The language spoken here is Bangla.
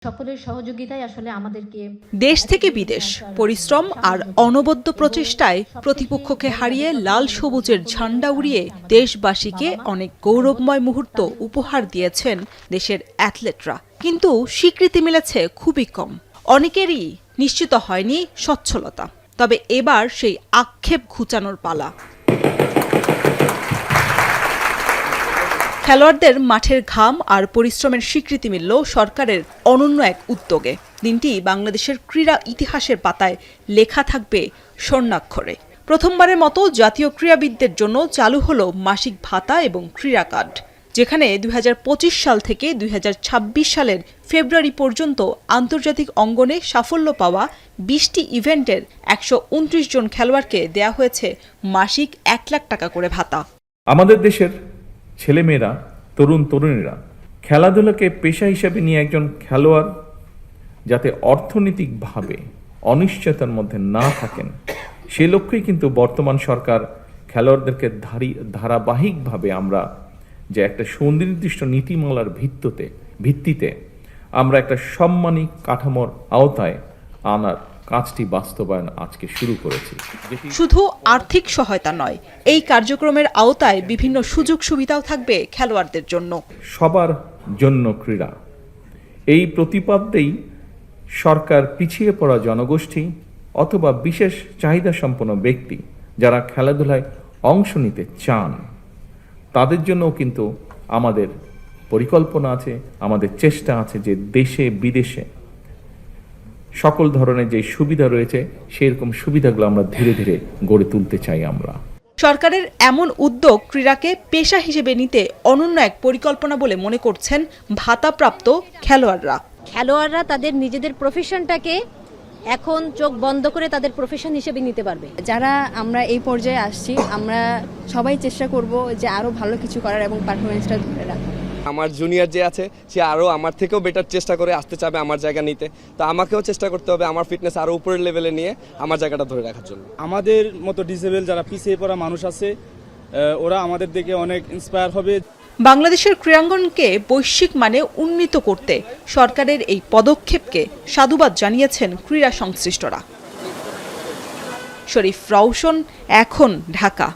সকলের সহযোগিতায় আসলে আমাদেরকে দেশ থেকে বিদেশ পরিশ্রম আর অনবদ্য প্রচেষ্টায় প্রতিপক্ষকে হারিয়ে লাল সবুজের ঝান্ডা উড়িয়ে দেশবাসীকে অনেক গৌরবময় মুহূর্ত উপহার দিয়েছেন দেশের অ্যাথলেটরা। কিন্তু স্বীকৃতি মিলেছে খুবই কম। অনেকেরই নিশ্চিত হয়নি সচ্ছলতা। তবে এবার সেই আক্ষেপ ঘুচানোর পালা। খেলোয়াড়দের মাঠের ঘাম আর পরিশ্রমের স্বীকৃতি মিলল সরকারের অনন্য এক উদ্যোগে। দিনটি বাংলাদেশের ক্রীড়া ইতিহাসের পাতায় লেখা থাকবে স্বর্ণাক্ষরে। প্রথমবারের মতো জাতীয় ক্রীড়াবিদদের জন্য চালু হলো মাসিক ভাতা এবং ক্রীড়া কার্ড, যেখানে 2025 সাল থেকে 2026 সালের ফেব্রুয়ারি পর্যন্ত আন্তর্জাতিক অঙ্গনে সাফল্য পাওয়া 20টি ইভেন্টের 129 জন খেলোয়াড়কে দেয়া হয়েছে মাসিক 1 লাখ টাকা করে ভাতা। আমাদের দেশের ছেলেমেয়েরা, তরুণ তরুণীরা খেলাধুলাকে পেশা হিসেবে নিয়ে একজন খেলোয়াড় যাতে অর্থনৈতিকভাবে অনিশ্চয়তার মধ্যে না থাকেন, সে লক্ষ্যেই কিন্তু বর্তমান সরকার খেলোয়াড়দেরকে ধারাবাহিকভাবে আমরা যে একটা সুনির্দিষ্ট নীতিমালার ভিত্তিতে আমরা একটা সম্মানী কাঠামোর আওতায় আনার কাজটি বাস্তবায়ন আজকে শুরু করেছি। শুধু আর্থিক সহায়তা নয়, এই কার্যক্রমের আওতায় বিভিন্ন সুযোগ সুবিধাও থাকবে খেলোয়াড়দের জন্য। সবার জন্য ক্রীড়া, এই প্রতিপাদ্যেই সরকার পিছিয়ে পড়া জনগোষ্ঠী অথবা বিশেষ চাহিদা সম্পন্ন ব্যক্তি যারা খেলাধুলায় অংশ নিতে চান, তাদের জন্যও কিন্তু আমাদের পরিকল্পনা আছে, আমাদের চেষ্টা আছে যে দেশে বিদেশে সকল ধরনের যে সুবিধা রয়েছে সেরকম সুবিধাগুলো আমরা ধীরে ধীরে গড়ে তুলতে চাই। আমরা সরকারের এমন উদ্যোগ ক্রীড়াকে পেশা হিসেবে নিতে অনন্য এক পরিকল্পনা বলে মনে করছেন ভাতাপ্রাপ্ত খেলোয়াড়রা তাদের নিজেদের প্রফেশনটাকে এখন চোখ বন্ধ করে তাদের প্রফেশন হিসেবে নিতে পারবে। যারা আমরা এই পর্যায়ে আসছি, আমরা সবাই চেষ্টা করব যে আরো ভালো কিছু করার এবং পারফরমেন্সটা ধরে রাখার। আমার জুনিয়র যে আছে সে আরও আমার থেকেও বেটার চেষ্টা করে আসতে চাবে আমার জায়গা নিতে, তো আমাকেও চেষ্টা করতে হবে আমার ফিটনেস আরও উপরের লেভেলে নিয়ে আমার জায়গাটা ধরে রাখার জন্য। আমাদের মতো ডিসেবল যারা পিছিয়ে পড়া মানুষ আছে, ওরা আমাদের দিকে অনেক ইন্সপায়ার হবে। বাংলাদেশের ক্রীড়াঙ্গনকে বৈশ্বিক মানে উন্নীত করতে সরকারের এই পদক্ষেপকে সাধুবাদ জানিয়েছেন ক্রীড়া সংশ্লিষ্টরা। শরীফ রওশন, এখন ঢাকা।